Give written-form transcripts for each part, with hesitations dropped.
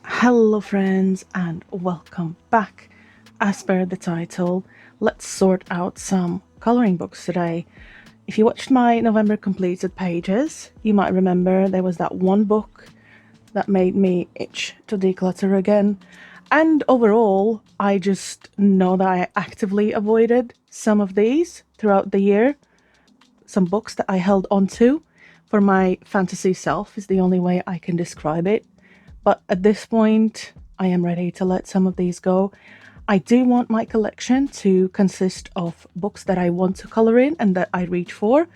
Hello friends and welcome back. As per the title, let's sort out some coloring books today. If you watched my November completed pages, you might remember there was that one book that made me itch to declutter again. And overall, I just know that I actively avoided some of these throughout the year. Some books that I held onto for my fantasy self is the only way I can describe it. But at this point, I am ready to let some of these go. I do want my collection to consist of books that I want to color in and that I reach for,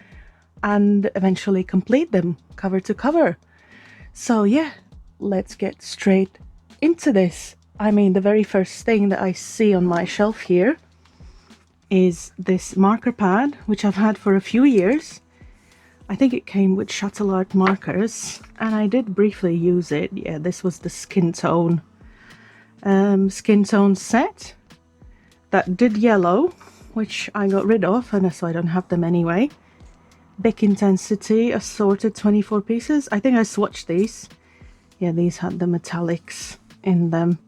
and eventually complete them cover to cover. So yeah, let's get straight into this. I mean, the very first thing that I see on my shelf here is this marker pad, which I've had for a few years. I think it came with shuttle art markers, and I did briefly use it. Yeah, this was the skin tone set that did yellow, which I got rid of, and so I don't have them anyway. Big Intensity, assorted 24 pieces. I think I swatched these. Yeah, these had the metallics in them.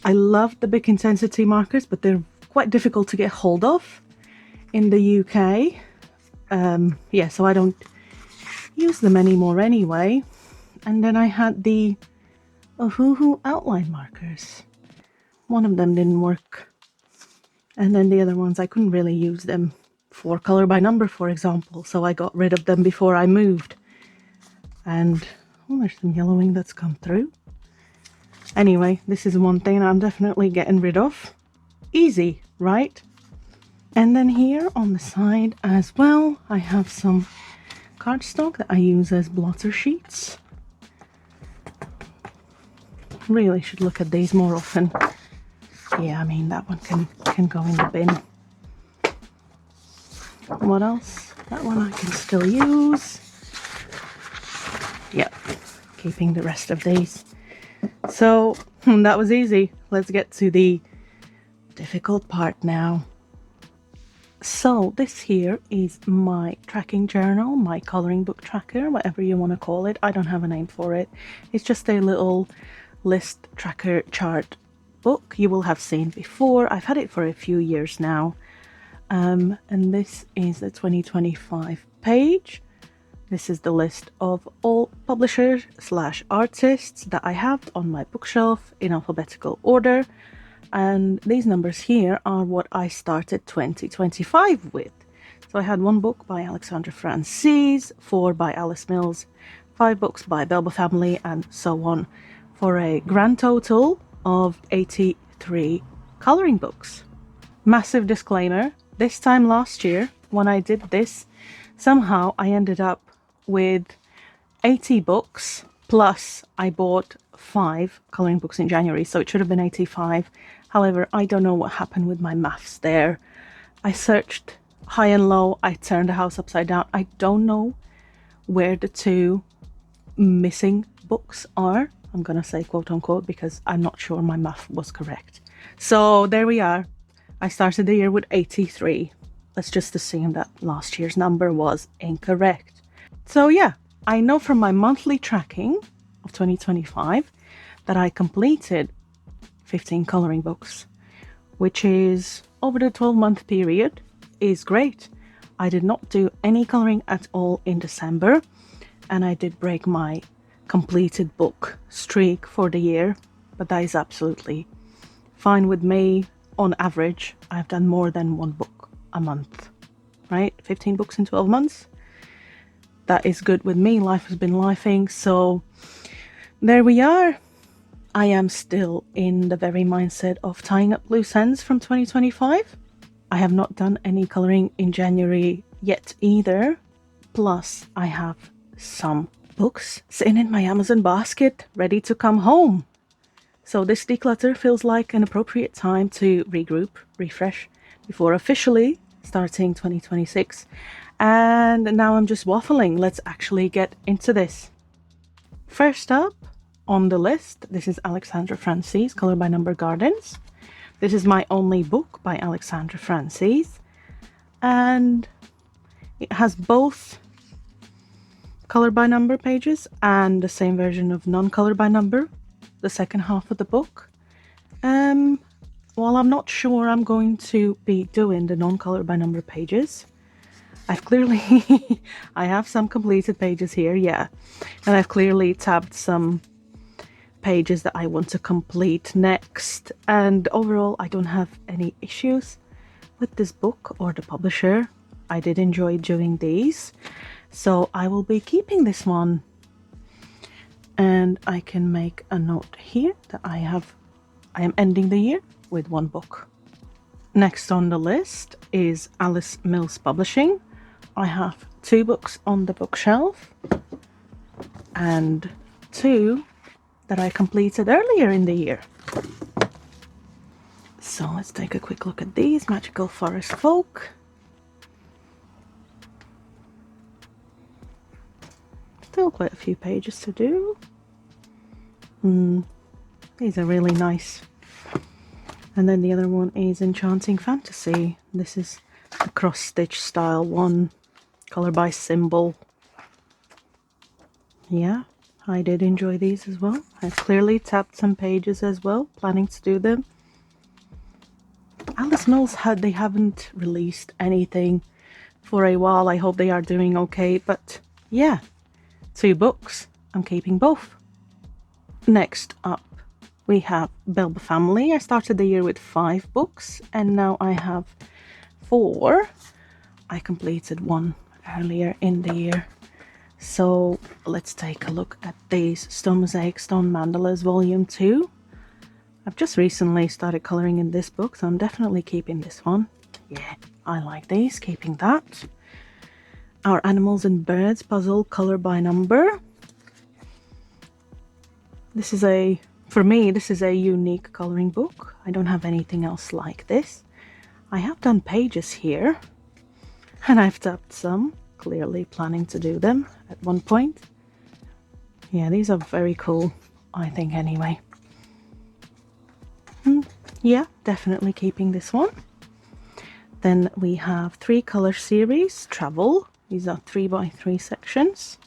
I love the Big Intensity markers, but they're quite difficult to get hold of in the UK. Yeah, so I don't use them anymore anyway. And then I had the Ohuhu outline markers. One of them didn't work, and then the other ones I couldn't really use them for color by number, for example, so I got rid of them before I moved. And there's some yellowing that's come through. Anyway, this is one thing I'm definitely getting rid of. Easy, right? And then here on the side as well, I have some cardstock that I use as blotter sheets. Really should look at these more often. Yeah, I mean, that one can go in the bin. What else? That one I can still use. Yep, keeping the rest of these. So that was easy. Let's get to the difficult part now. So this here is my tracking journal, my coloring book tracker, whatever you want to call it. I don't have a name for it. It's just a little list tracker chart book you will have seen before. I've had it for a few years now. And this is the 2025 page. This is the list of all publishers / artists that I have on my bookshelf in alphabetical order. And these numbers here are what I started 2025 with. So I had one book by Alexandra Francis, 4 by Alice Mills, 5 books by Belba Family, and so on, for a grand total of 83 coloring books. Massive disclaimer, this time last year when I did this, somehow I ended up with 80 books, plus I bought 5 coloring books in January, so it should have been 85. However, I don't know what happened with my maths there. I searched high and low, I turned the house upside down. I don't know where the 2 missing books are. I'm gonna say quote unquote because I'm not sure my math was correct. So there we are. I started the year with 83. Let's just assume that last year's number was incorrect. So yeah, I know from my monthly tracking of 2025 that I completed 15 coloring books, which is over the 12-month period is great. I did not do any coloring at all in December, and I did break my completed book streak for the year, but that is absolutely fine with me. On average, I've done more than 1 book a month, right? 15 books in 12 months. That is good with me. Life has been lifing, so there we are. I am still in the very mindset of tying up loose ends from 2025. I have not done any coloring in January yet either. Plus, I have some books sitting in my Amazon basket ready to come home. So this declutter feels like an appropriate time to regroup, refresh, before officially starting 2026. And now I'm just waffling. Let's actually get into this. First up on the list, this is Alexandra Francis, Color by Number Gardens. This is my only book by Alexandra Francis, and it has both color by number pages and the same version of non-color by number the second half of the book. While I'm not sure I'm going to be doing the non-color by number pages, I've clearly I have some completed pages here, yeah, and I've clearly tabbed some pages that I want to complete next, and overall I don't have any issues with this book or the publisher. I did enjoy doing these, so I will be keeping this one. And I can make a note here that I am ending the year with one book. Next on the list is Alice Mills Publishing. I have 2 books on the bookshelf and 2 that I completed earlier in the year. So let's take a quick look at these. Magical Forest Folk. Still quite a few pages to do. These are really nice. And then the other one is Enchanting Fantasy. This is the cross-stitch style one, color by symbol. Yeah, I did enjoy these as well. I've clearly tapped some pages as well, planning to do them. Alice Mills they haven't released anything for a while. I hope they are doing okay, but yeah, 2 books. I'm keeping both. Next up, we have Belba Family. I started the year with 5 books, and now I have 4. I completed 1 earlier in the year. So let's take a look at these. Stone Mosaic, Stone Mandalas, Volume 2. I've just recently started colouring in this book, so I'm definitely keeping this one. Yeah, I like these, keeping that. Our Animals and Birds puzzle, colour by number. This is for me, this is a unique colouring book. I don't have anything else like this. I have done pages here, and I've tapped some, clearly planning to do them at one point. Yeah, these are very cool, I think, anyway. Yeah, definitely keeping this one. Then we have 3 colour series, Travel. These are 3x3 sections.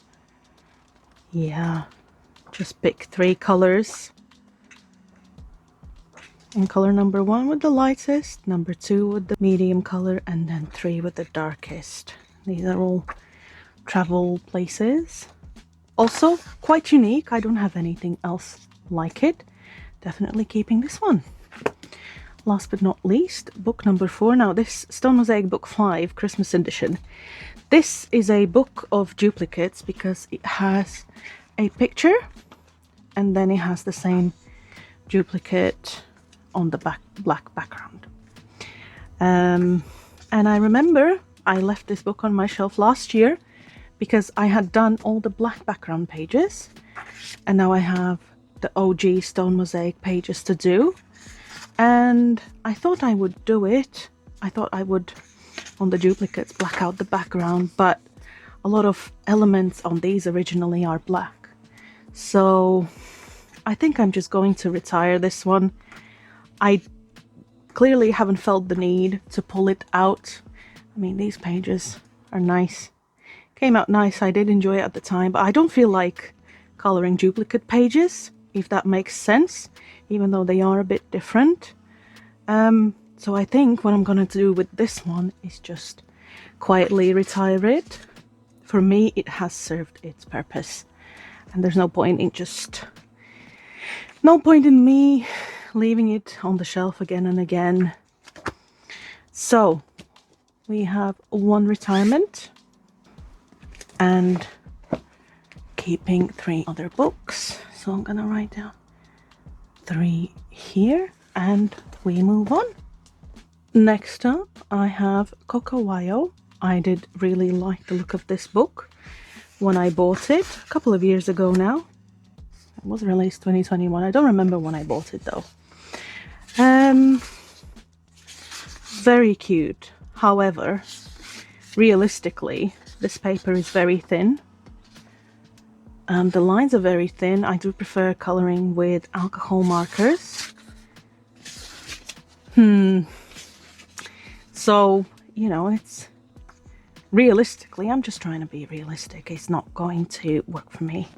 Yeah, just pick 3 colours. And colour number 1 with the lightest, number 2 with the medium colour, and then 3 with the darkest. These are all travel places. Also quite unique. I don't have anything else like it. Definitely keeping this one. Last but not least, book number 4. Now this Stone Mosaic book 5, Christmas edition. This is a book of duplicates because it has a picture and then it has the same duplicate on the black background. And I remember I left this book on my shelf last year because I had done all the black background pages, and now I have the OG Stone Mosaic pages to do. And I thought I would do it. I thought I would, on the duplicates, black out the background, but a lot of elements on these originally are black. So I think I'm just going to retire this one. I clearly haven't felt the need to pull it out. I mean, these pages are nice. Came out nice. I did enjoy it at the time, but I don't feel like coloring duplicate pages, if that makes sense, even though they are a bit different. So I think what I'm gonna do with this one is just quietly retire it. For me, it has served its purpose, and there's no point in me leaving it on the shelf again and again. So we have 1 retirement and keeping 3 other books. So I'm gonna write down 3 here and we move on. Next up, I have Cocowayo. I did really like the look of this book when I bought it a couple of years ago now. It was released 2021. I don't remember when I bought it though. Very cute. However, realistically, this paper is very thin. The lines are very thin. I do prefer coloring with alcohol markers. So, you know, it's realistically, I'm just trying to be realistic. It's not going to work for me.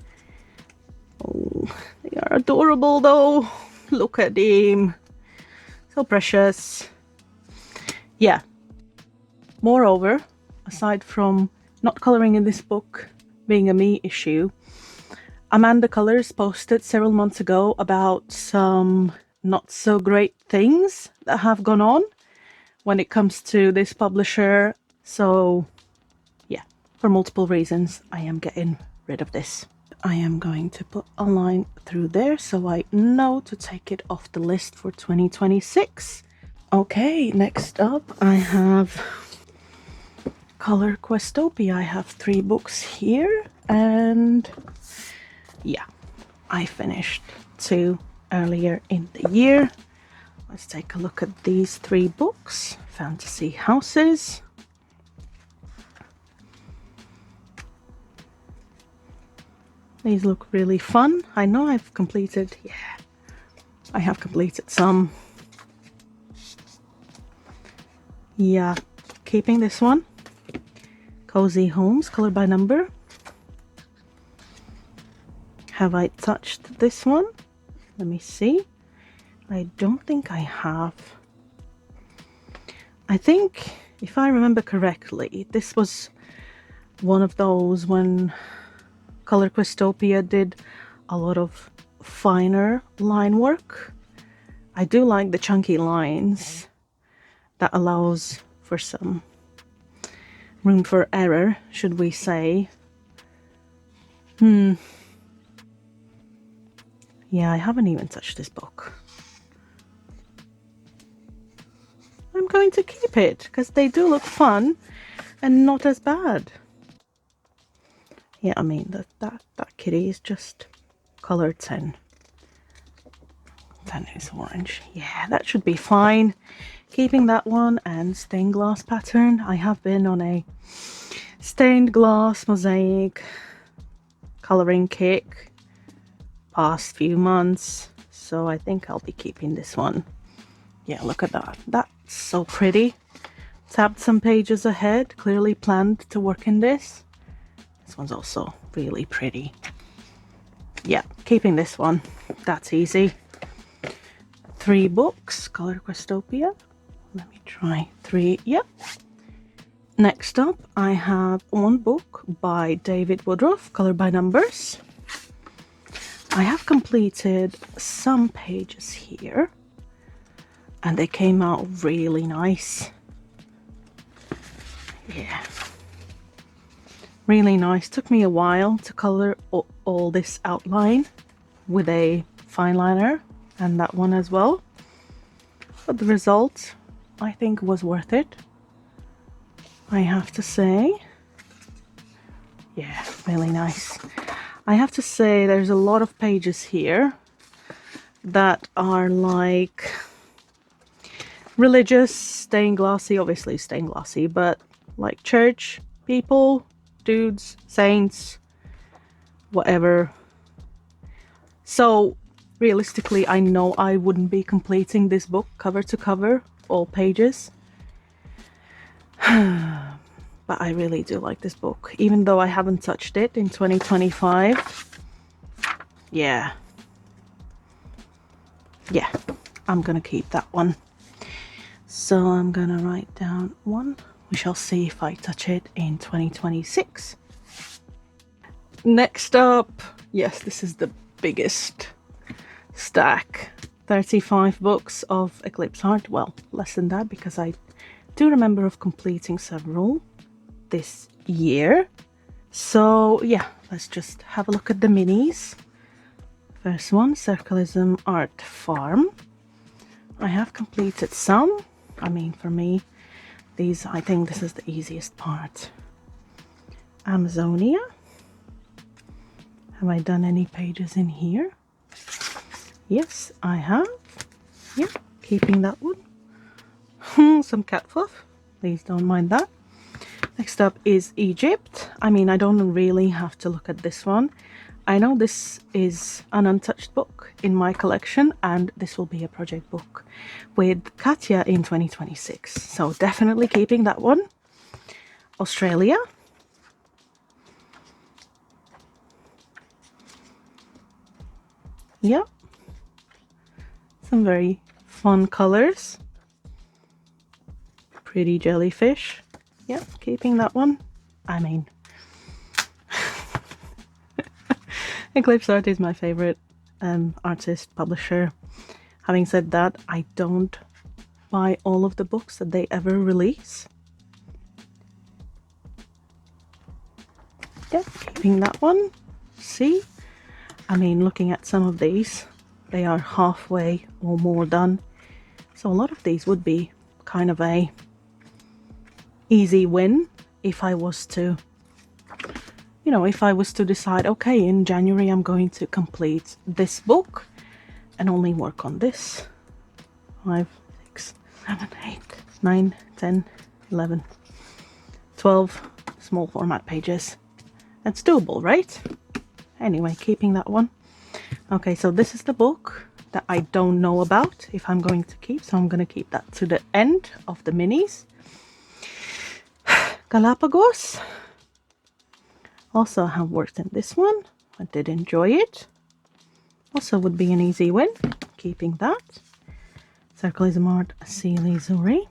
Oh, They are adorable though. Look at him. So precious. Yeah. Moreover, aside from not coloring in this book being a me issue, Amanda Colors posted several months ago about some not so great things that have gone on when it comes to this publisher. So yeah, for multiple reasons, I am getting rid of this. I am going to put a line through there so I know to take it off the list for 2026. Okay, next up I have Color Questopia. I have 3 books here, and yeah, I finished 2 earlier in the year. Let's take a look at these 3 books. Fantasy Houses, these look really fun. I know I've completed, yeah, I have completed some. Yeah, keeping this one. Cozy Homes, Color by Number. Have I touched this one? Let me see. I don't think I have. I think, if I remember correctly, this was one of those when Color Questopia did a lot of finer line work. I do like the chunky lines. That allows for some room for error, should we say. Yeah, I haven't even touched this book. I'm going to keep it because they do look fun and not as bad. Yeah, I mean that kitty is just color 10. 10 is orange. Yeah, that should be fine. Keeping that one, and stained glass pattern. I have been on a stained glass mosaic coloring kick past few months, so I think I'll be keeping this one. Yeah, look at that. That's so pretty. Tabbed some pages ahead, clearly planned to work in this. This one's also really pretty. Yeah, keeping this one. That's easy. 3 books, Color Questopia. Let me try 3. Yep. Next up, I have 1 book by David Woodruff, Color by Numbers. I have completed some pages here, and they came out really nice. Yeah. Really nice. Took me a while to color all this outline with a fine liner, and that one as well. But the result, I think, was worth it. I have to say. Yeah, really nice. I have to say there's a lot of pages here that are like religious, stained glassy, obviously stained glassy, but like church people, dudes, saints, whatever. So realistically, I know I wouldn't be completing this book cover to cover, all pages. But I really do like this book, even though I haven't touched it in 2025. Yeah, I'm gonna keep that one. So I'm gonna write down 1. We shall see if I touch it in 2026. Next up, yes, this is the biggest stack. 35 books of Eclipse Art. Well, less than that, because I do remember of completing several this year. So yeah, let's just have a look at the minis. First one, Circalism Art Farm. I have completed some. I mean, for me, these, I think this is the easiest part. Amazonia. Have I done any pages in here? Yes, I have. Yeah, keeping that one. Some cat fluff. Please don't mind that. Next up is Egypt. I mean, I don't really have to look at this one. I know this is an untouched book in my collection, and this will be a project book with Katya in 2026. So definitely keeping that one. Australia. Yep. Some very fun colors. Pretty jellyfish. Yep, keeping that one. I mean, Eclipse Art is my favorite artist, publisher. Having said that, I don't buy all of the books that they ever release. Yep, keeping that one. See? I mean, looking at some of these, they are halfway or more done. So a lot of these would be kind of a easy win if I was to, you know, if I was to decide, okay, in January I'm going to complete this book and only work on this. 5, 6, 7, 8, 9, 10, 11, 12 small format pages. That's doable, right? Anyway, keeping that one. Okay, so this is the book that I don't know about if I'm going to keep, so I'm going to keep that to the end of the minis. Galapagos. Also have worked in this one. I did enjoy it. Also would be an easy win. Keeping that. Circleism Art, Sealy Zuri.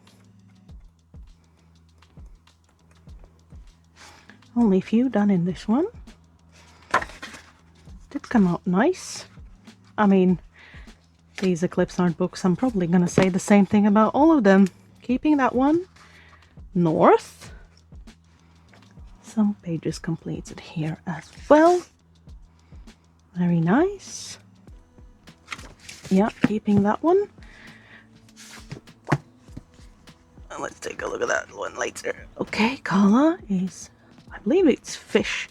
Only a few done in this one. Did come out nice. I mean, these Eclipse Art books, I'm probably going to say the same thing about all of them. Keeping that one. North. Some pages completed here as well. Very nice. Yeah, keeping that one. Let's take a look at that one later. Okay, Kala is, I believe it's fish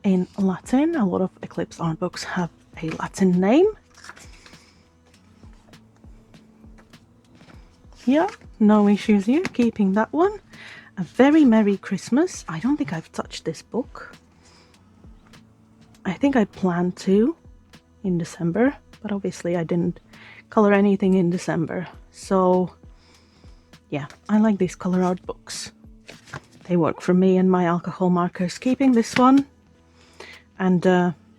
in Latin. A lot of Eclipse Art books have a Latin name. Yeah, no issues here. Keeping that one. A Very Merry Christmas. I don't think I've touched this book. I think I planned to in December, but obviously I didn't color anything in December. So yeah, I like these color art books. They work for me and my alcohol markers. Keeping this one. And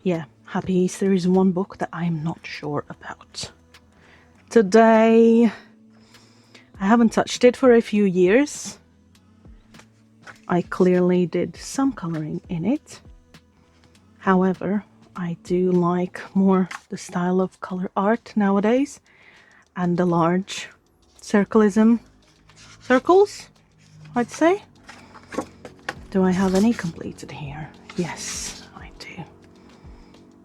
yeah, Happy Easter is one book that I'm not sure about. Today, I haven't touched it for a few years. I clearly did some coloring in it. However, I do like more the style of color art nowadays and the large circleism circles, I'd say. Do I have any completed here? Yes, I do.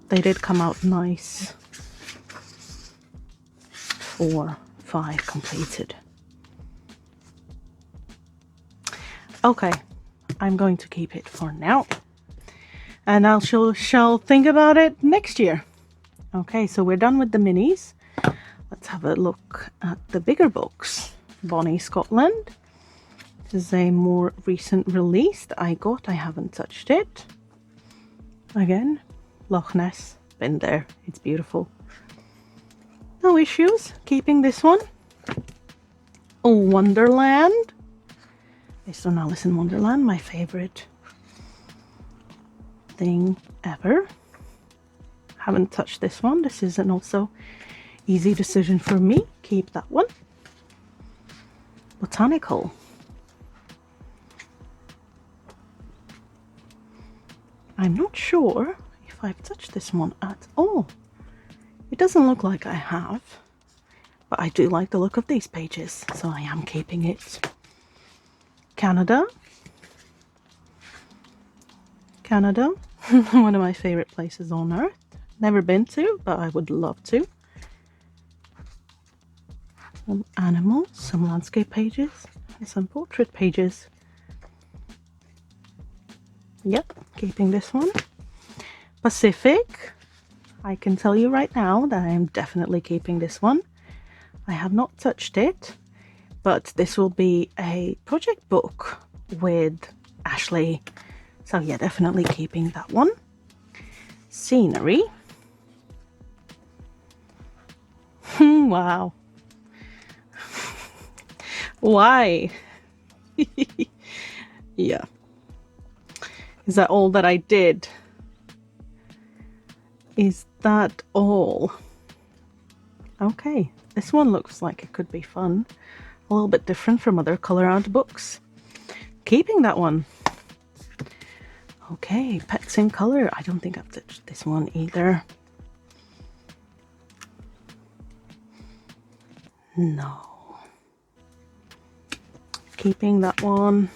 They did come out nice. 4, 5 completed. Okay, I'm going to keep it for now. And I shall think about it next year. Okay, so we're done with the minis. Let's have a look at the bigger books. Bonnie Scotland. This is a more recent release that I got. I haven't touched it. Again, Loch Ness. Been there. It's beautiful. No issues. Keeping this one. Wonderland. Based on Alice in Wonderland, my favorite thing ever. Haven't touched this one. This is an also easy decision for me. Keep that one. Botanical. I'm not sure if I've touched this one at all. It doesn't look like I have, but I do like the look of these pages, so I am keeping it. Canada. Canada, one of my favorite places on earth. Never been to, but I would love to. Some animals, some landscape pages, and some portrait pages. Yep, keeping this one. Pacific. I can tell you right now that I am definitely keeping this one. I have not touched it, but this will be a project book with Ashley. So yeah, definitely keeping that one. Scenery. Wow. Why? Yeah. Is that all that I did? Is that all? Okay, this one looks like it could be fun. A little bit different from other colour out books. Keeping that one. Okay, Pets in Colour. I don't think I've touched this one either. No. Keeping that one.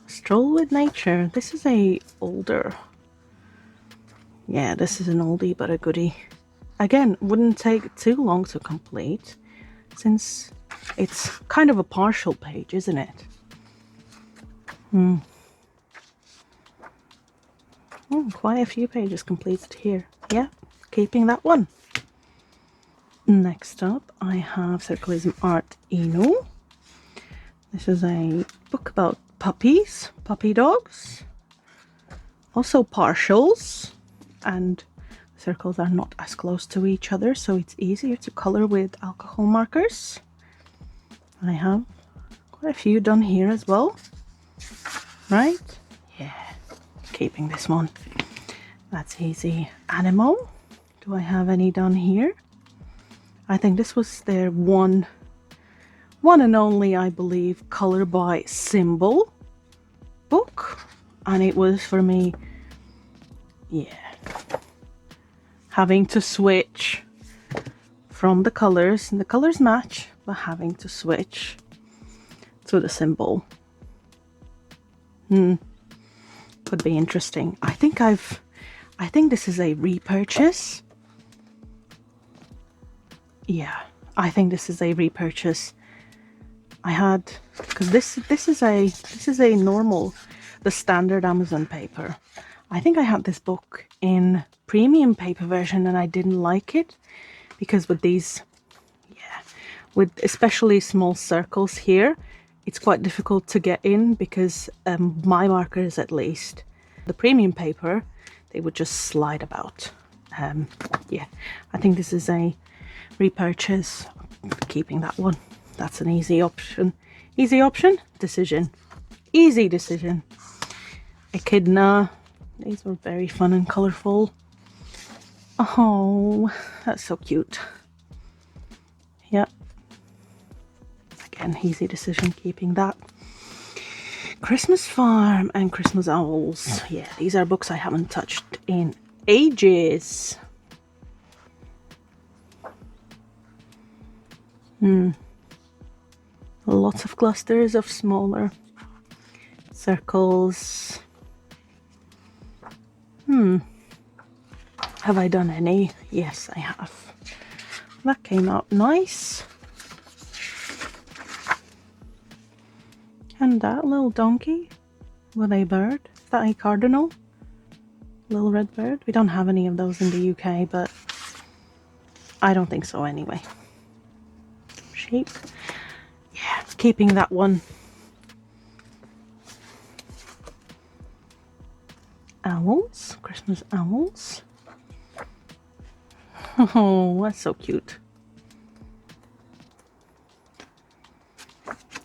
Stroll with Nature. This is a older. Yeah, this is an oldie but a goodie. Again, wouldn't take too long to complete since it's kind of a partial page, isn't it? Quite a few pages completed here. Yeah, keeping that one. Next up, I have Circalism Art Anew. This is a book about puppies, puppy dogs. Also partials, and circles are not as close to each other, so it's easier to color with alcohol markers. I have quite a few done here as well. Right? Yeah, keeping this one. That's easy. Animal. Do I have any done here? I think this was their one and only, I believe, color by symbol book, and it was for me, yeah, having to switch from the colors, and the colors match, but having to switch to the symbol. Could be interesting. I think this is a repurchase. Yeah, I think this is a repurchase. I had, because this is a normal, the standard Amazon paper. I think I had this book in premium paper version and I didn't like it because with these, yeah, with especially small circles here, it's quite difficult to get in because my markers, at least, the premium paper, they would just slide about. Yeah, I think this is a repurchase. Keeping that one. That's an easy option. Easy option? Decision. Easy decision. Echidna. These were very fun and colourful. Oh, that's so cute. Yep. Again, easy decision keeping that. Christmas Farm and Christmas Owls. Yeah, these are books I haven't touched in ages. Lots of clusters of smaller circles. Have I done any? Yes, I have. That came out nice. And that little donkey with a bird. Is that a cardinal? Little red bird? We don't have any of those in the UK, but I don't think so anyway. Sheep. Yeah, keeping that one. Owls. Christmas owls. Oh, that's so cute.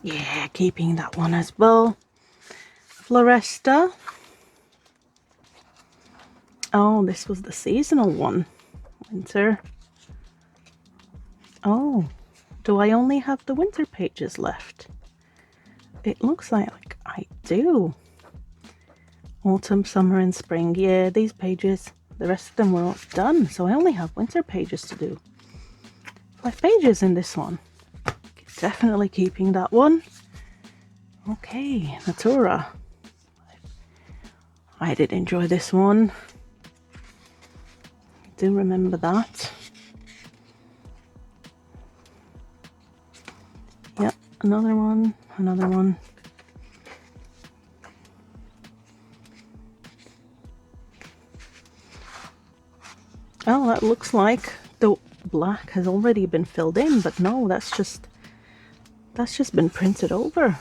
Yeah, keeping that one as well. Floresta. Oh, this was the seasonal one. Winter. Oh, do I only have the winter pages left? It looks like I do. Autumn, summer and spring. Yeah, these pages, the rest of them were all done, so I only have winter pages to do. 5 pages in this one. Definitely keeping that one. Okay, Natura. I did enjoy this one. I do remember that. Yep, another one, another one. Oh, that looks like the black has already been filled in, but no, that's just been printed over.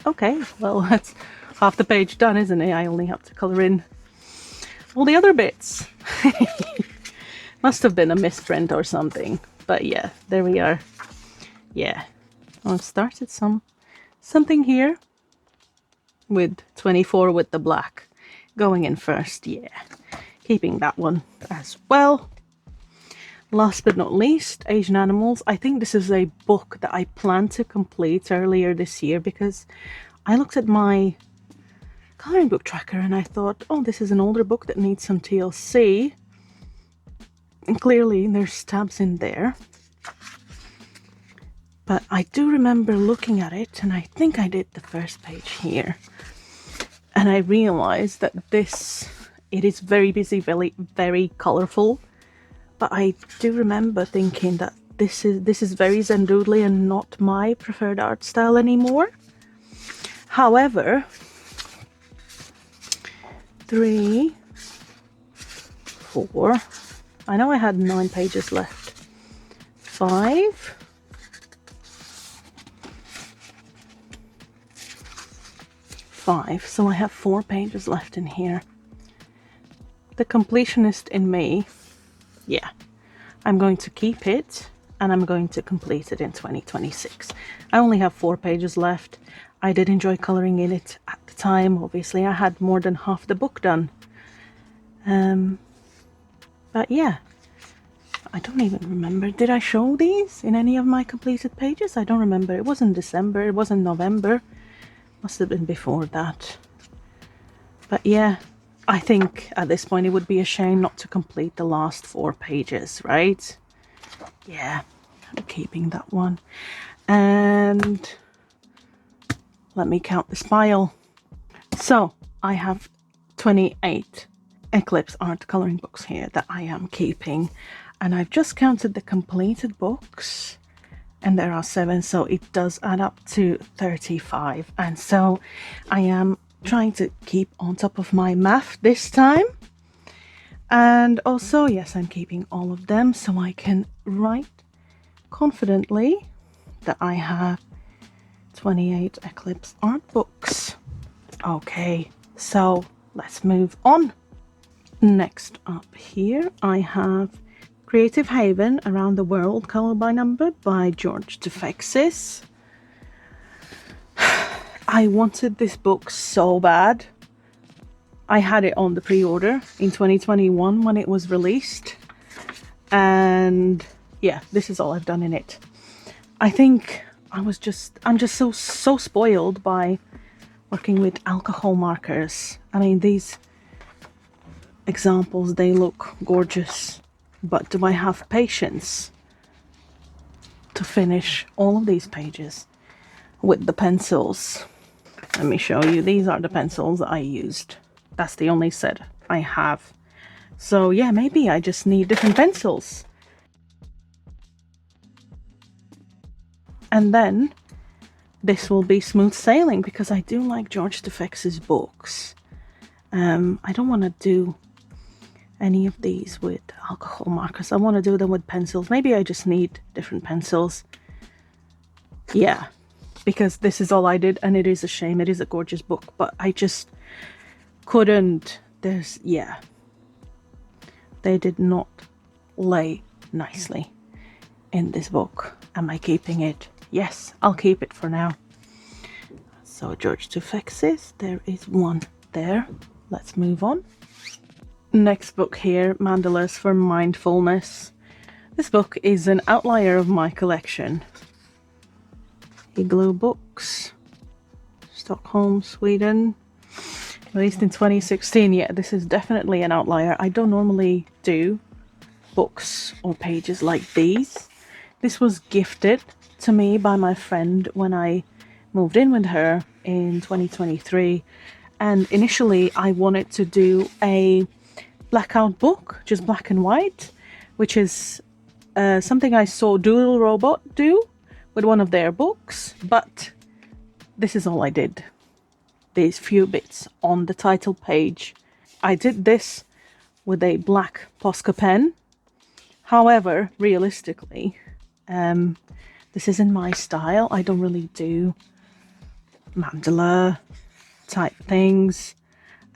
Okay, well, that's half the page done, isn't it? I only have to colour in all the other bits. Must have been a misprint or something, but yeah, there we are. Yeah, I've started something here with 24 with the black going in first. Yeah, keeping that one as well. Last but not least, Asian Animals. I think this is a book that I planned to complete earlier this year because I looked at my coloring book tracker and I thought, oh, this is an older book that needs some TLC. And clearly there's tabs in there. But I do remember looking at it, and I think I did the first page here. And I realized that it is very busy, very, very colorful. But I do remember thinking that this is very Zen doodly and not my preferred art style anymore. However, 3, 4, I know I had 9 pages left. 5, 5, so I have 4 pages left in here. The completionist in me, yeah, I'm going to keep it and I'm going to complete it in 2026. I only have 4 pages left. I did enjoy coloring in it at the time. Obviously, I had more than half the book done. But yeah, I don't even remember. Did I show these in any of my completed pages? I don't remember. It wasn't December. It wasn't November. Must have been before that. But yeah, I think at this point it would be a shame not to complete the last 4 pages, right? Yeah, I'm keeping that one. And let me count this pile. So I have 28 Eclipse art coloring books here that I am keeping. And I've just counted the completed books. And there are 7, so it does add up to 35. And so I am trying to keep on top of my math this time. And also, yes, I'm keeping all of them so I can write confidently that I have 28 Eclipse art books. Okay, so let's move on. Next up here, I have Creative Haven Around the World, Color by Number by George Tufeksis. I wanted this book so bad. I had it on the pre-order in 2021 when it was released. And yeah, this is all I've done in it. I think I'm just so spoiled by working with alcohol markers. I mean, these examples, they look gorgeous. But do I have patience to finish all of these pages with the pencils? Let me show you. These are the pencils that I used. That's the only set I have. So yeah, maybe I just need different pencils. And then this will be smooth sailing because I do like George Tufeksis' books. I don't want to do any of these with alcohol markers. I want to do them with pencils. Maybe I just need different pencils. Yeah, because this is all I did, and it is a shame. It is a gorgeous book, but I just couldn't. Yeah, they did not lay nicely in this book. Am I keeping it? Yes, I'll keep it for now. So George Tufeksis, there is one there. Let's move on. Next book here, Mandalas for Mindfulness. This book is an outlier of my collection. Igloo Books, Stockholm, Sweden. Released in 2016. Yeah, this is definitely an outlier. I don't normally do books or pages like these. This was gifted to me by my friend when I moved in with her in 2023. And initially I wanted to do a blackout book, just black and white, which is something I saw Doodle Robot do with one of their books, but this is all I did. These few bits on the title page. I did this with a black Posca pen. However, realistically, this isn't my style. I don't really do mandala type things.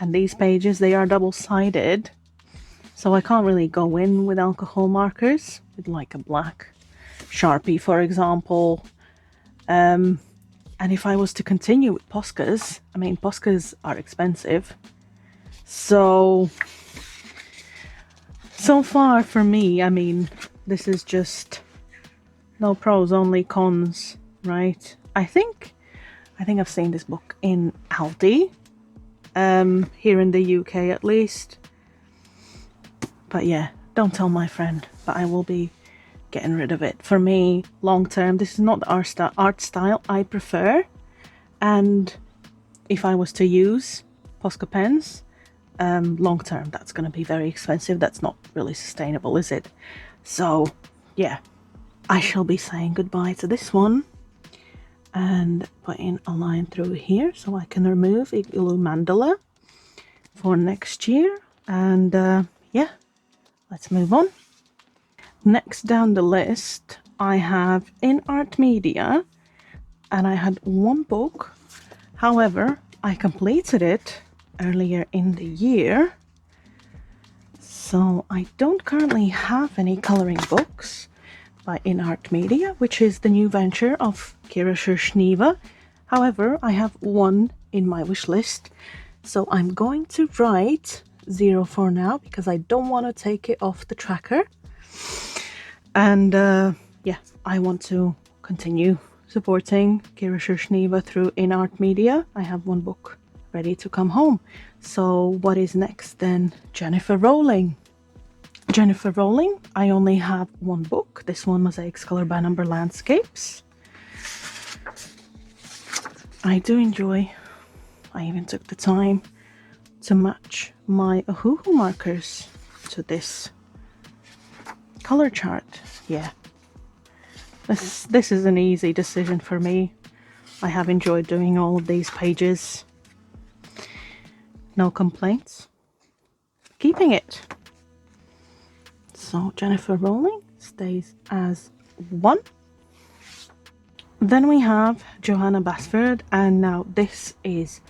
And these pages, they are double-sided. So I can't really go in with alcohol markers, with like a black Sharpie, for example. And if I was to continue with Poscas, I mean, Poscas are expensive. So So far for me, I mean, this is just no pros, only cons, right? I think I've seen this book in Aldi, here in the UK at least. But yeah, don't tell my friend, but I will be getting rid of it. For me, long term, this is not the art style I prefer. And if I was to use Posca pens, long term, that's going to be very expensive. That's not really sustainable, is it? So yeah, I shall be saying goodbye to this one and putting a line through here so I can remove Igloo Mandala for next year. And yeah, let's move on. Next down the list, I have In Art Media, and I had one book. However, I completed it earlier in the year, so I don't currently have any coloring books by In Art Media, which is the new venture of Kira Shniva. However, I have one in my wish list, so I'm going to write 0 for now because I don't want to take it off the tracker. And yeah, I want to continue supporting Kira Shniva through In Art Media. I have one book ready to come home. So what is next then? Jennifer Rowling. Jennifer Rowling, I only have one book. This one, Mosaics Color by Number Landscapes. I do enjoy. I even took the time to match my Ohuhu markers to this color chart. Yeah, this is an easy decision for me. I have enjoyed doing all of these pages. No complaints. Keeping it. So Jennifer Rowling stays as 1. Then we have Johanna Basford, and now this is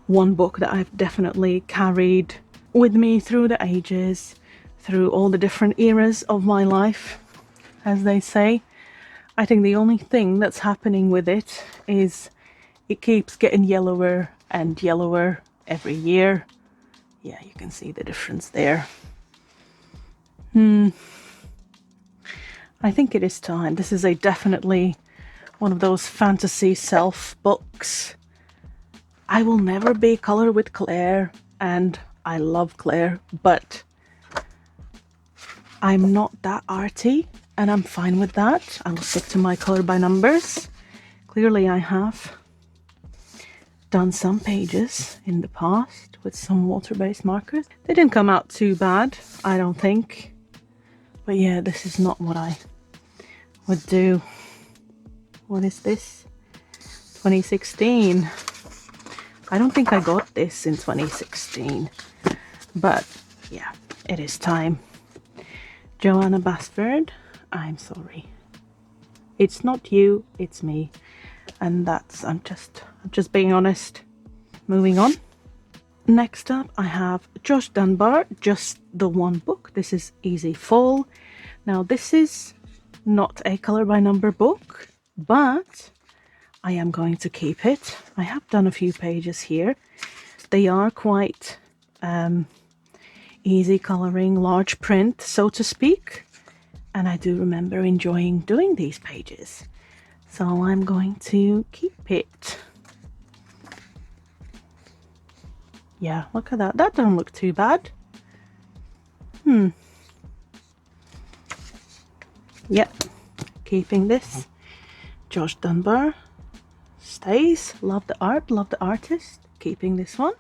one book that I've definitely carried with me through the ages, through all the different eras of my life, as they say. I think the only thing that's happening with it is it keeps getting yellower and yellower every year. Yeah, you can see the difference there. I think it is time. This is definitely one of those fantasy self books. I will never be Color with Claire, and I love Claire, but I'm not that arty, and I'm fine with that. I will stick to my color by numbers. Clearly I have done some pages in the past with some water-based markers. They didn't come out too bad, I don't think. But yeah, this is not what I would do. What is this? 2016. I don't think I got this in 2016. But yeah, it is time. Johanna Basford, I'm sorry. It's not you, it's me. And I'm just being honest. Moving on. Next up, I have Josh Dunbar, Just the One Book. This is Easy Fall. Now, this is not a color by number book, but I am going to keep it. I have done a few pages here. They are quite easy coloring, large print, so to speak. And I do remember enjoying doing these pages. So I'm going to keep it. Yeah, look at that. That don't look too bad. Yep, keeping this. Josh Dunbar stays. Love the art, love the artist. Keeping this one.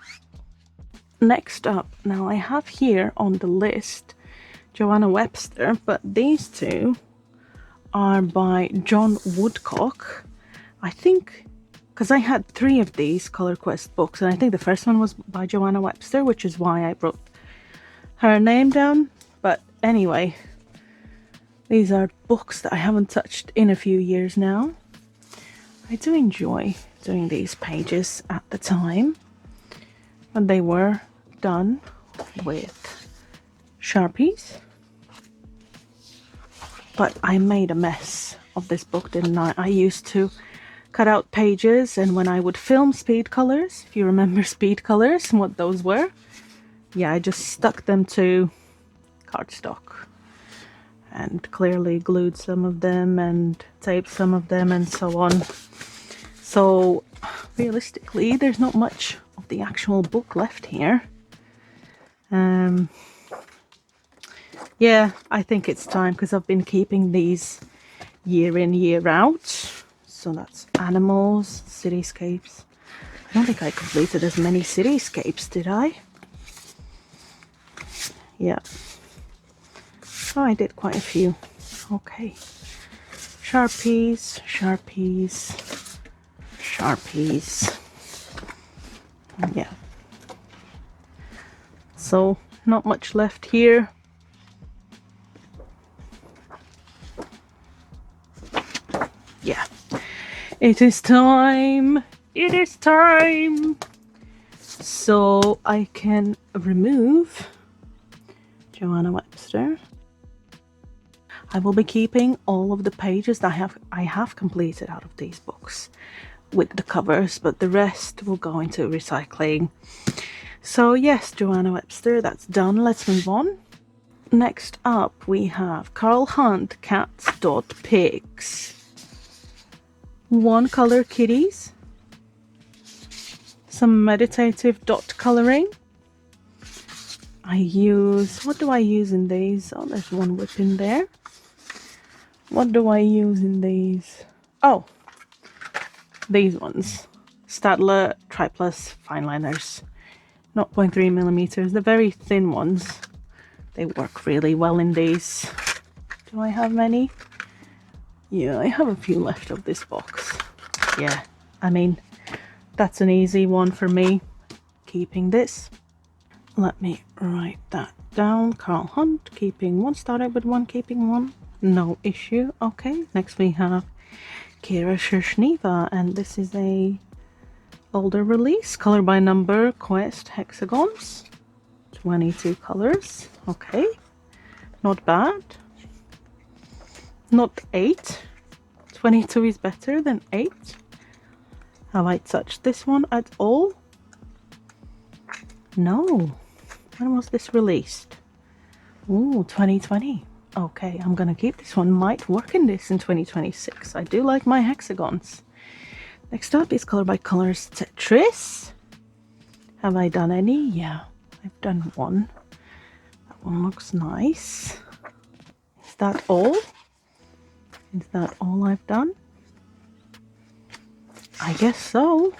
Next up, now I have here on the list Joanna Webster, but these two are by John Woodcock. I think, because I had 3 of these Color Quest books, and I think the first one was by Joanna Webster, which is why I wrote her name down. But anyway, these are books that I haven't touched in a few years now. I do enjoy doing these pages at the time, when they were done with Sharpies. But I made a mess of this book, didn't I? I used to cut out pages, and when I would film speed colors, if you remember speed colors and what those were, yeah, I just stuck them to cardstock, and clearly glued some of them and taped some of them and so on. So realistically, there's not much of the actual book left here. Yeah, I think it's time, because I've been keeping these year in, year out. So that's animals, cityscapes. I don't think I completed as many cityscapes, did I? Yeah. Oh, I did quite a few. Okay. Sharpies, Sharpies, Sharpies. Yeah. So, not much left here. Yeah. It is time. It is time. So, I can remove Joanna Webster. I will be keeping all of the pages that I have completed out of these books with the covers, but the rest will go into recycling. So yes, Joanna Webster, that's done. Let's move on. Next up we have Carl Hunt Cats.Pigs. One color kitties. Some meditative dot coloring. What do I use in these? Oh, there's one whip in there. What do I use in these? Oh, these ones. Staedtler Triplus fine liners. 0.3 millimeters. The very thin ones. They work really well in these. Do I have many? Yeah, I have a few left of this box. Yeah, I mean, that's an easy one for me. Keeping this. Let me write that down. Carl Hunt, keeping one, started with one, keeping one. No issue. Okay, next we have Kira Shirshniva, and this is a older release, color by number quest hexagons, 22 colors. Okay, not bad. Not 8. 22 is better than 8. Have I touched this one at all? No. When was this released? Ooh, 2020. Okay, I'm gonna keep this one. Might work in this in 2026. I do like my hexagons. Next up is Color by Colors Tetris. Have I done any? Yeah, I've done one. That one looks nice. Is that all? Is that all I've done? I guess so.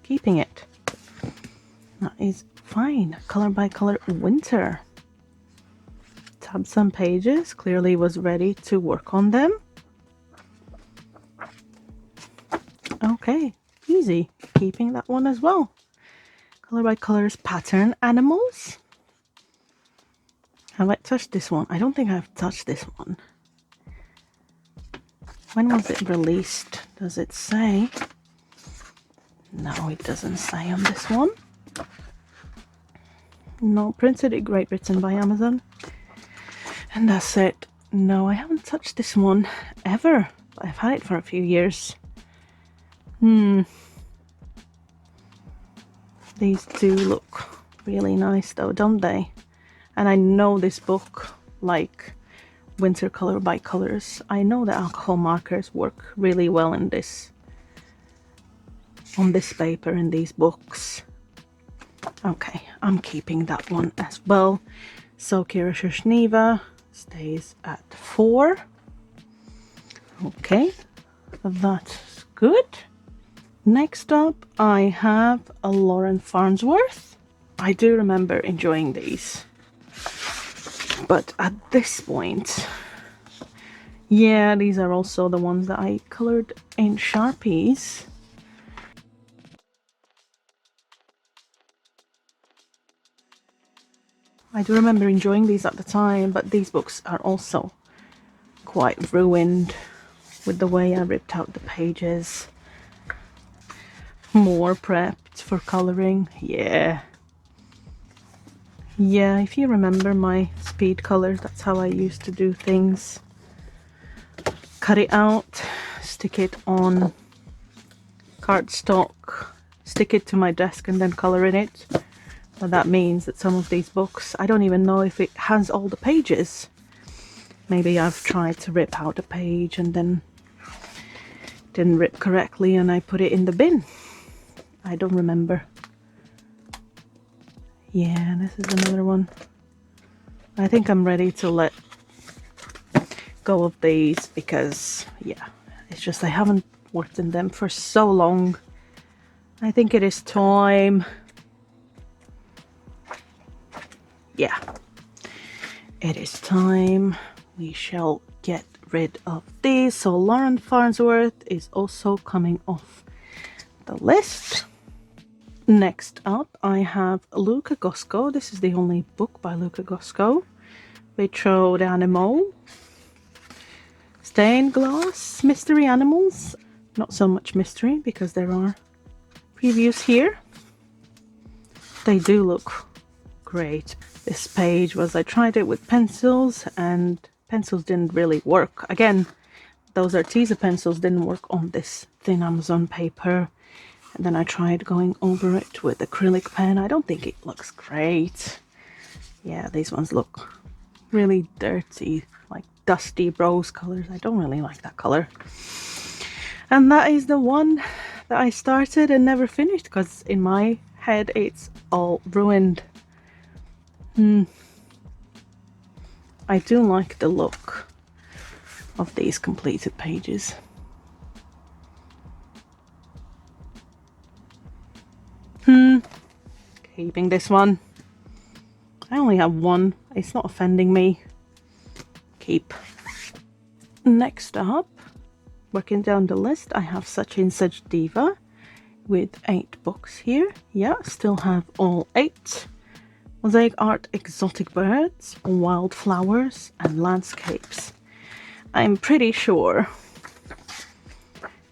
Keeping it. That is fine. Color by Color Winter. Tabbed some pages. Clearly was ready to work on them. Okay, easy. Keeping that one as well. Color by Colors Pattern Animals. Have I touched this one? I don't think I've touched this one. When was it released? Does it say? No, it doesn't say on this one. No, printed in Great Britain by Amazon. And that's it. No, I haven't touched this one ever. But I've had it for a few years. These two look really nice though, don't they? And I know this book, like Winter Color by Colors, I know the alcohol markers work really well in this, on this paper in these books. Okay, I'm keeping that one as well. So Kira Shirshniva stays at 4. Okay, that's good. Next up, I have a Lauren Farnsworth. I do remember enjoying these. But at this point, yeah, these are also the ones that I colored in Sharpies. I do remember enjoying these at the time, but these books are also quite ruined with the way I ripped out the pages. More prepped for coloring. Yeah, if you remember my speed colors, that's how I used to do things. Cut it out, stick it on cardstock, stick it to my desk and then color in it. So that means that some of these books, I don't even know if it has all the pages. Maybe I've tried to rip out a page and then didn't rip correctly and I put it in the bin. I don't remember. Yeah, this is another one. I think I'm ready to let go of these because, yeah, it's just I haven't worked in them for so long. I think it is time. Yeah, it is time. We shall get rid of these. So Lauren Farnsworth is also coming off the list. Next up, I have Luca Gosco. This is the only book by Luca Gosco. Retro Animal. Stained Glass. Mystery Animals. Not so much mystery because there are previews here. They do look great. This page was, I tried it with pencils and pencils didn't really work. Again, those Arteza pencils didn't work on this thin Amazon paper. And then I tried going over it with acrylic pen. I don't think it looks great. Yeah, these ones look really dirty, like dusty rose colors. I don't really like that color. And that is the one that I started and never finished because in my head it's all ruined. I do like the look of these completed pages. Keeping this one. I only have one. It's not offending me. Keep. Next up, working down the list, I have Sachin Saj Diva with 8 books here. Yeah, still have all 8. Mosaic Art, Exotic Birds, Wildflowers, and Landscapes. I'm pretty sure.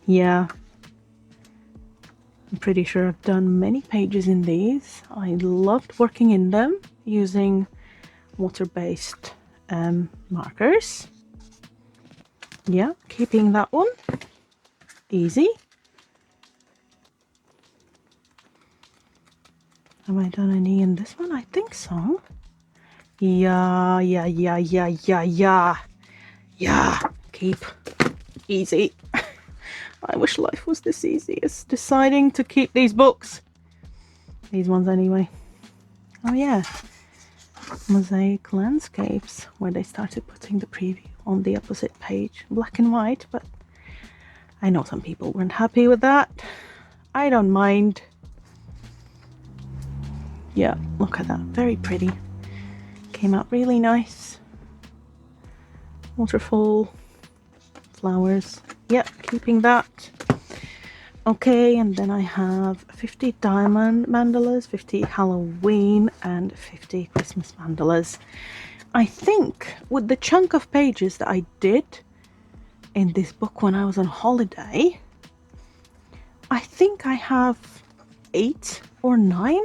Yeah. I'm pretty sure I've done many pages in these. I loved working in them using water-based markers. Yeah, keeping that one. Easy. Have I done any in this one? I think so. Yeah. Keep. Easy. I wish life was this easy as deciding to keep these books. These ones anyway. Oh yeah. Mosaic Landscapes, where they started putting the preview on the opposite page. Black and white, but I know some people weren't happy with that. I don't mind. Yeah, look at that. Very pretty. Came out really nice. Waterfall. Flowers. Yep, keeping that. Okay, and then I have 50 diamond mandalas, 50 Halloween, and 50 Christmas mandalas. I think with the chunk of pages that I did in this book when I was on holiday, I think I have 8 or 9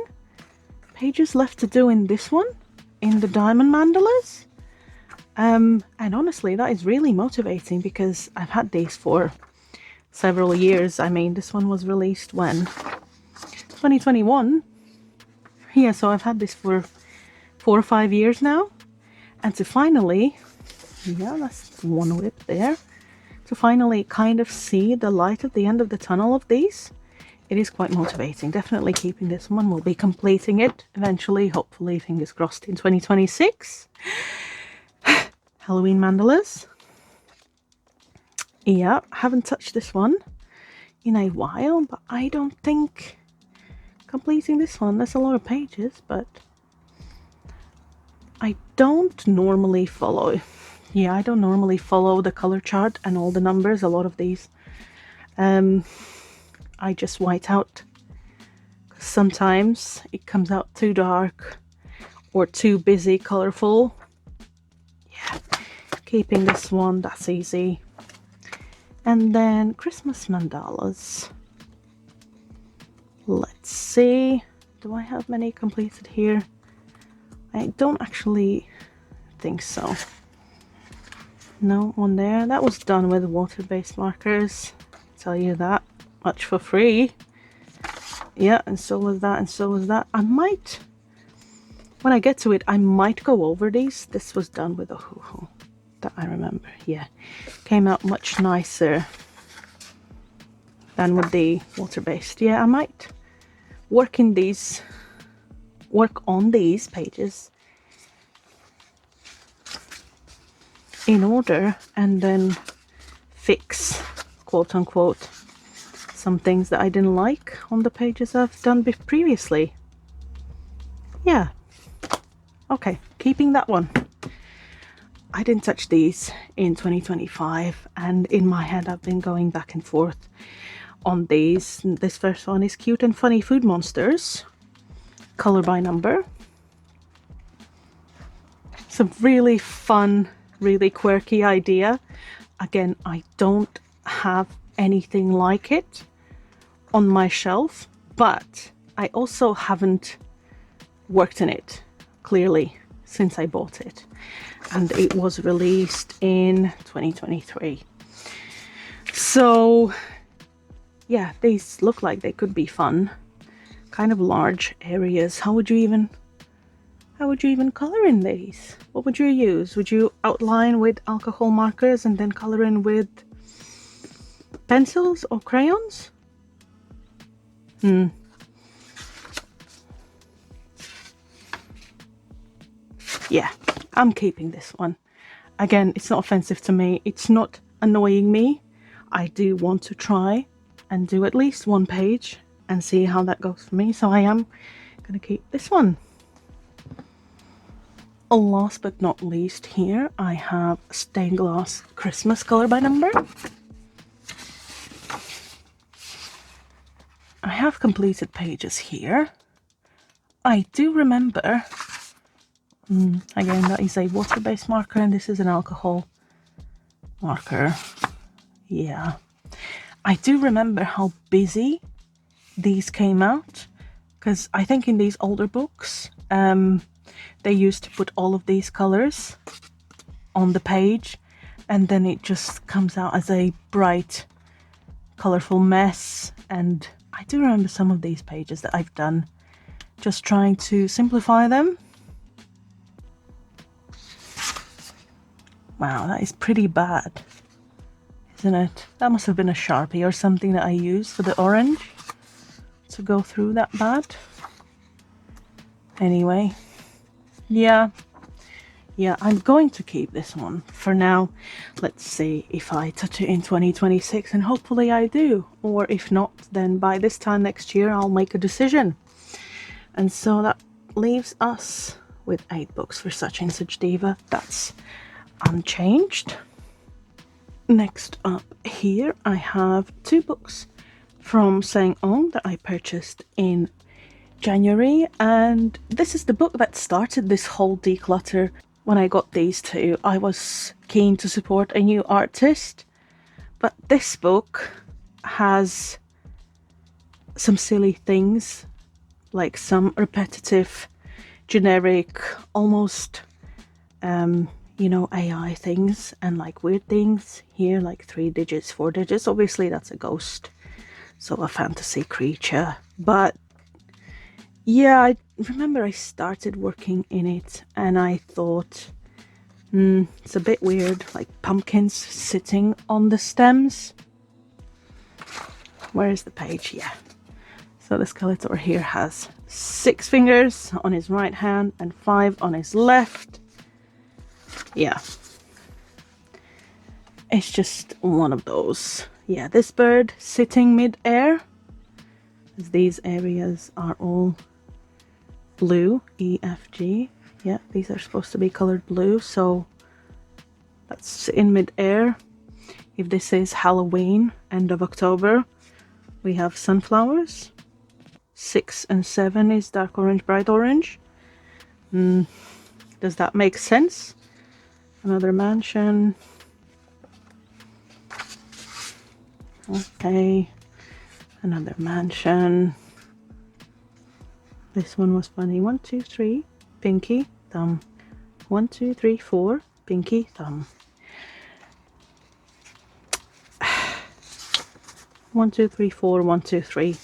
pages left to do in this one, in the diamond mandalas. And honestly, that is really motivating because I've had these for several years. I mean, this one was released when? 2021. Yeah, so I've had this for 4 or 5 years now. And to finally, yeah, that's one whip there. To finally kind of see the light at the end of the tunnel of these, it is quite motivating. Definitely keeping this one. We'll be completing it eventually, hopefully, fingers crossed, in 2026. Halloween mandalas. Yeah, haven't touched this one in a while, but I don't think completing this one, there's a lot of pages, but I don't normally follow. Yeah, I don't normally follow the color chart and all the numbers, a lot of these. I just white out. Sometimes it comes out too dark or too busy, colorful. Yeah, keeping this one, that's easy. And then Christmas mandalas. Let's see. Do I have many completed here? I don't actually think so. No one there. That was done with water-based markers. I'll tell you that much for free. Yeah, and so was that, and so was that. I might when I get to it, I might go over these. This was done with a hoo-hoo that I remember. Yeah, came out much nicer than with the water-based. Yeah, I might work on these pages in order and then fix, quote unquote, some things that I didn't like on the pages I've done previously. Yeah, okay, keeping that one. I didn't touch these in 2025, and in my head I've been going back and forth on these. This first one is Cute and Funny Food Monsters, color by number. It's a really fun, really quirky idea. Again, I don't have anything like it on my shelf, but I also haven't worked in it, clearly, since I bought it. And it was released in 2023. So, yeah, these look like they could be fun. Kind of large areas. How would you even color in these? What would you use? Would you outline with alcohol markers and then color in with pencils or crayons? Yeah, I'm keeping this one. Again, it's not offensive to me. It's not annoying me. I do want to try and do at least one page and see how that goes for me. So I am going to keep this one. Last but not least, here I have Stained Glass Christmas color by number. I have completed pages here. I do remember, again, that is a water-based marker and this is an alcohol marker. Yeah, I do remember how busy these came out, because I think in these older books they used to put all of these colors on the page and then it just comes out as a bright, colorful mess. And I do remember some of these pages that I've done just trying to simplify them. Wow, that is pretty bad, isn't it? That must have been a Sharpie or something that I used for the orange to go through that bad. Anyway, yeah, I'm going to keep this one for now. Let's see if I touch it in 2026, and hopefully I do, or if not, then by this time next year I'll make a decision. And so that leaves us with 8 books for Such and Such Diva. That's unchanged. Next up here I have 2 books from Sang On that I purchased in January, and this is the book that started this whole declutter. When I got these 2, I was keen to support a new artist, but this book has some silly things, like some repetitive, generic, almost you know, AI things, and like weird things here, like 3 digits, 4 digits. Obviously that's a ghost, so a fantasy creature. But yeah, I remember I started working in it and I thought, it's a bit weird, like pumpkins sitting on the stems. Where is the page? Yeah. So the Skeletor here has 6 fingers on his right hand and 5 on his left. Yeah. It's just one of those. Yeah, this bird sitting mid-air, as these areas are all blue, E, F, G. Yeah, these are supposed to be colored blue, so that's in mid-air. If this is Halloween, end of October, we have sunflowers. 6 and 7 is dark orange, bright orange. Does that make sense? Another mansion. Okay, another mansion. This one was funny. 1, 2, 3, pinky, thumb. 1, 2, 3, 4, pinky, thumb. 1, 2, 3, 4, 1, 2, 3.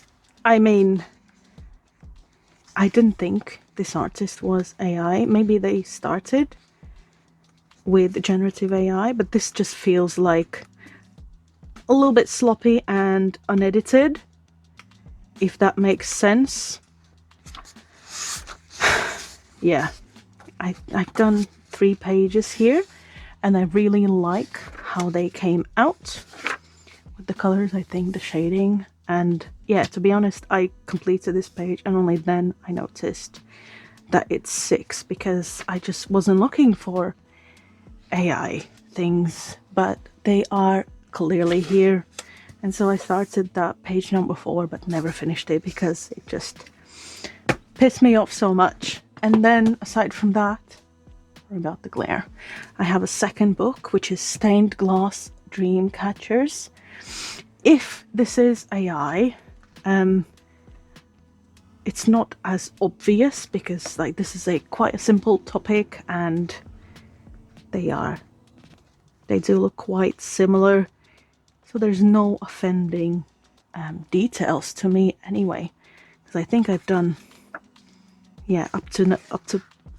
I mean, I didn't think this artist was AI. Maybe they started with generative AI, but this just feels like a little bit sloppy and unedited, if that makes sense. Yeah, I've done 3 pages here, and I really like how they came out with the colors. I think the shading, and yeah, to be honest, I completed this page and only then I noticed that it's 6, because I just wasn't looking for AI things, but they are clearly here. And so I started that page number 4 but never finished it because it just pissed me off so much. And then aside from that, about the glare, I have a second book, which is Stained Glass Dream Catchers. If this is AI, it's not as obvious, because like this is quite a simple topic, and they do look quite similar, so there's no offending details to me anyway, because I think I've done, yeah, up to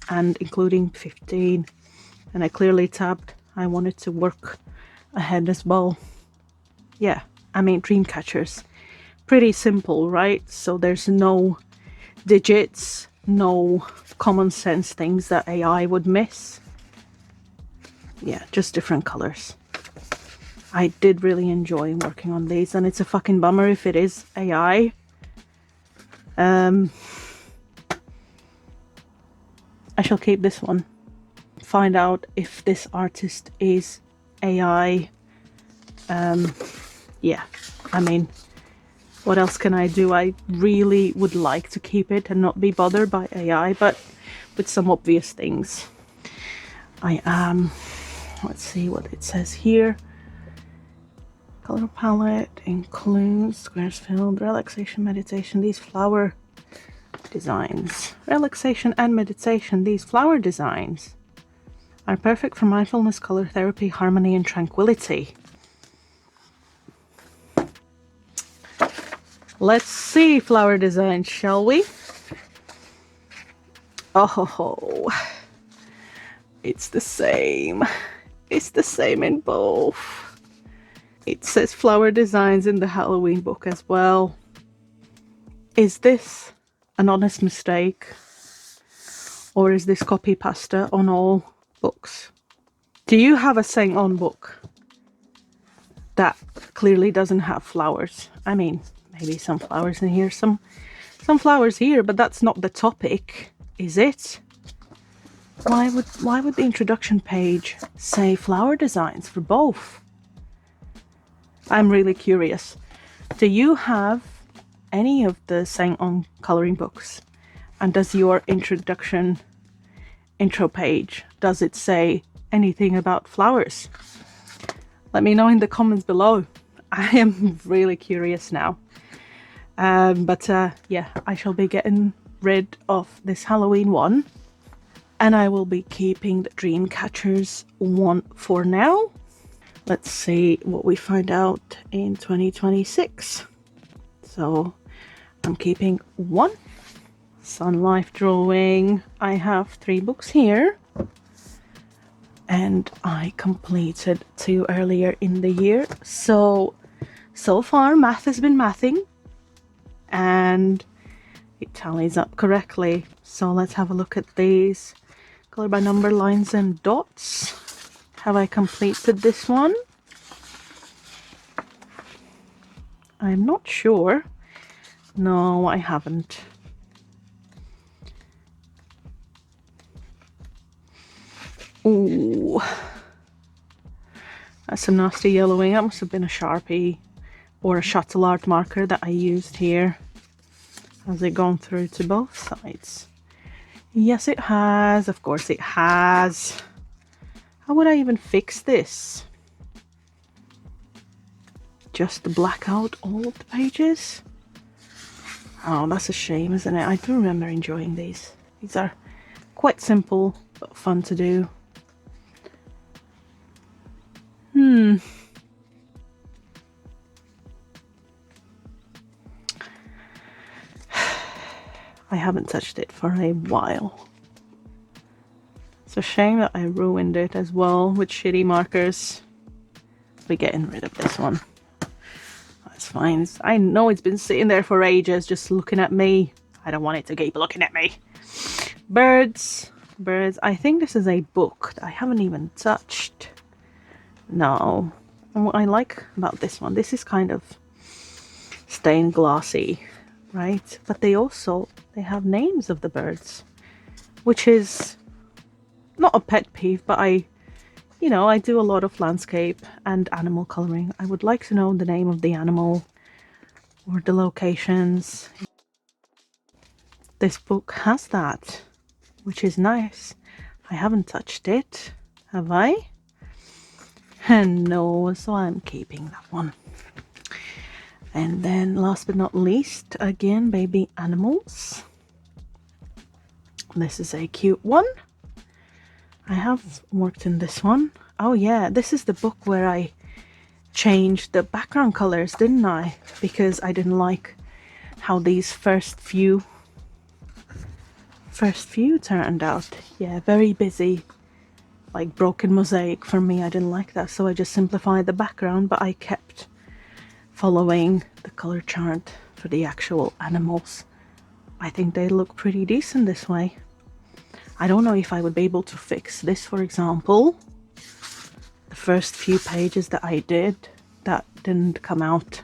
and including 15, and I clearly tabbed I wanted to work ahead as well. Yeah, I mean, dream catchers, pretty simple, right? So there's no digits, no common sense things that AI would miss. Yeah, just different colors. I did really enjoy working on these, and it's a fucking bummer if it is AI. I shall keep this one. Find out if this artist is AI. Yeah, I mean, what else can I do? I really would like to keep it and not be bothered by AI, but with some obvious things. I am, let's see what it says here. Color palette includes squares filled, relaxation, meditation. These flower designs. Relaxation and meditation. These flower designs are perfect for mindfulness, color therapy, harmony, and tranquility. Let's see flower designs, shall we? Oh, it's the same. It's the same in both. It says flower designs in the Halloween book as well. Is this an honest mistake? Or is this copy pasta on all books? Do you have a Saint On book that clearly doesn't have flowers? I mean, maybe some flowers in here, some flowers here, but that's not the topic, is it? Why would the introduction page say flower designs for both? I'm really curious. Do you have any of the Saint On coloring books? And does your intro page, does it say anything about flowers? Let me know in the comments below. I am really curious now. Yeah, I shall be getting rid of this Halloween one, and I will be keeping the Dream Catchers one for now. Let's see what we find out in 2026. So I'm keeping 1. Sun Life Drawing. I have 3 books here, and I completed 2 earlier in the year. So far math has been mathing, and it tallies up correctly. So let's have a look at these. Color by number, lines and dots. Have I completed this one? I'm not sure. No, I haven't. Ooh, that's some nasty yellowing. That must have been a Sharpie or a shuttle art marker that I used here. Has it gone through to both sides? Yes, it has. Of course it has. How would I even fix this? Just black out all of the pages? Oh, that's a shame, isn't it? I do remember enjoying these. These are quite simple, but fun to do. I haven't touched it for a while. It's a shame that I ruined it as well with shitty markers. We're getting rid of this one. That's fine. I know it's been sitting there for ages just looking at me. I don't want it to keep looking at me. Birds. Birds. I think this is a book that I haven't even touched. No. And what I like about this one, this is kind of stained glassy, right? But they have names of the birds, which is not a pet peeve, but I do a lot of landscape and animal coloring. I would like to know the name of the animal or the locations. This book has that, which is nice. I haven't touched it, have I? And no, so I'm keeping that one. And then last but not least, again, baby animals. This is a cute one. I have worked in this one. Oh yeah, this is the book where I changed the background colors, didn't I? Because I didn't like how these first few turned out. Yeah, very busy, like broken mosaic for me. I didn't like that, so I just simplified the background, but I kept following the color chart for the actual animals. I think they look pretty decent this way. I don't know if I would be able to fix this, for example. The first few pages that I did, that didn't come out.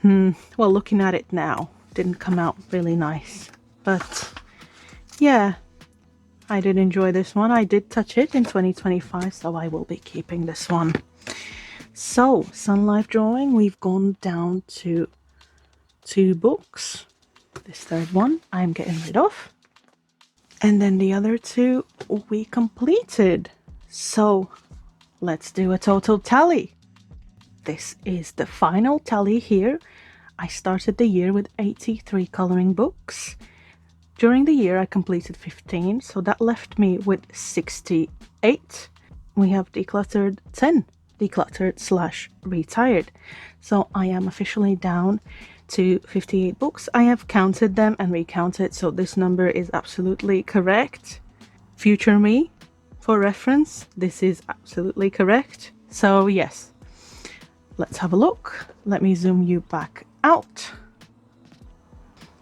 Well, looking at it now, didn't come out really nice. But yeah, I did enjoy this one. I did touch it in 2025, so I will be keeping this one. So, Sun Life drawing, we've gone down to 2 books. This third one I'm getting rid of. And then the other 2 we completed. So let's do a total tally. This is the final tally here. I started the year with 83 coloring books. During the year I completed 15, so that left me with 68. We have decluttered 10, decluttered / retired. So I am officially down to 58 books. I have counted them and recounted, so this number is absolutely correct. Future me, for reference, this is absolutely correct. So yes, let's have a look. Let me zoom you back out.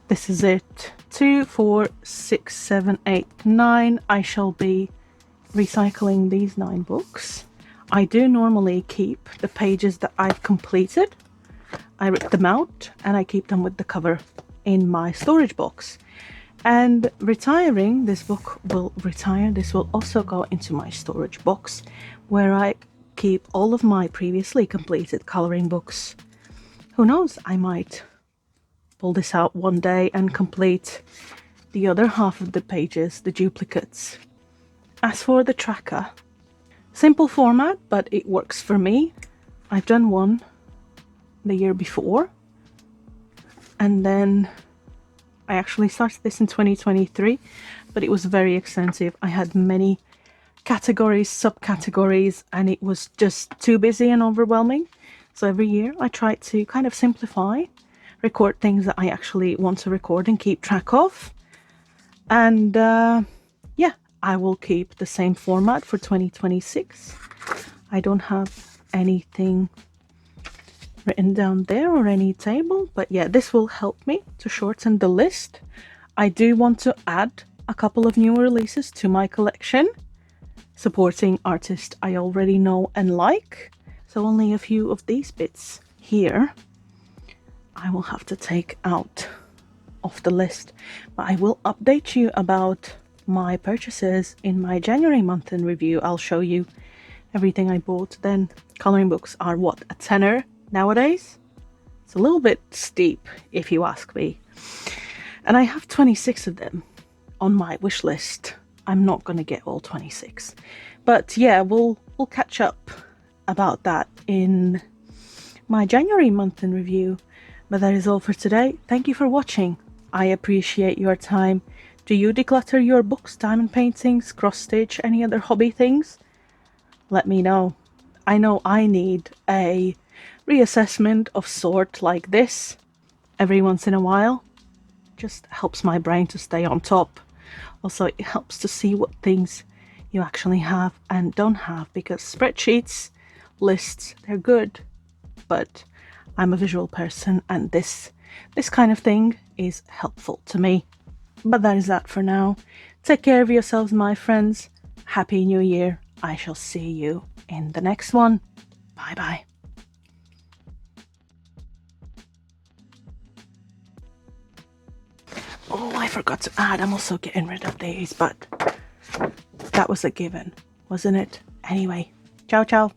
This is it. 2, 4, 6, 7, 8, 9. I shall be recycling these 9 books. I do normally keep the pages that I've completed. I rip them out and I keep them with the cover in my storage box. And retiring, this book will retire. This will also go into my storage box where I keep all of my previously completed coloring books. Who knows, I might pull this out one day and complete the other half of the pages, the duplicates. As for the tracker, simple format, but it works for me. I've done one the year before, and then I actually started this in 2023, but it was very extensive. I had many categories, subcategories, and it was just too busy and overwhelming. So every year I try to kind of simplify, record things that I actually want to record and keep track of. And yeah, I will keep the same format for 2026. I don't have anything written down there or any table, but yeah, this will help me to shorten the list. I do want to add a couple of new releases to my collection, supporting artists I already know and like. So only a few of these bits here I will have to take out of the list, but I will update you about my purchases in my January month in review. I'll show you everything I bought then. Coloring books are what, a tenner nowadays? It's a little bit steep if you ask me. And I have 26 of them on my wish list. I'm not going to get all 26. But yeah, we'll catch up about that in my January month in review. But that is all for today. Thank you for watching. I appreciate your time. Do you declutter your books, diamond paintings, cross stitch, any other hobby things? Let me know. I know I need a reassessment of sort like this every once in a while. just helps my brain to stay on top. Also, it helps to see what things you actually have and don't have, because spreadsheets, lists, they're good, but I'm a visual person and this kind of thing is helpful to me. But that is that for now. Take care of yourselves, my friends. Happy New Year. I shall see you in the next one. Bye bye. Oh, I forgot to add, I'm also getting rid of these, but that was a given, wasn't it? Anyway, ciao ciao.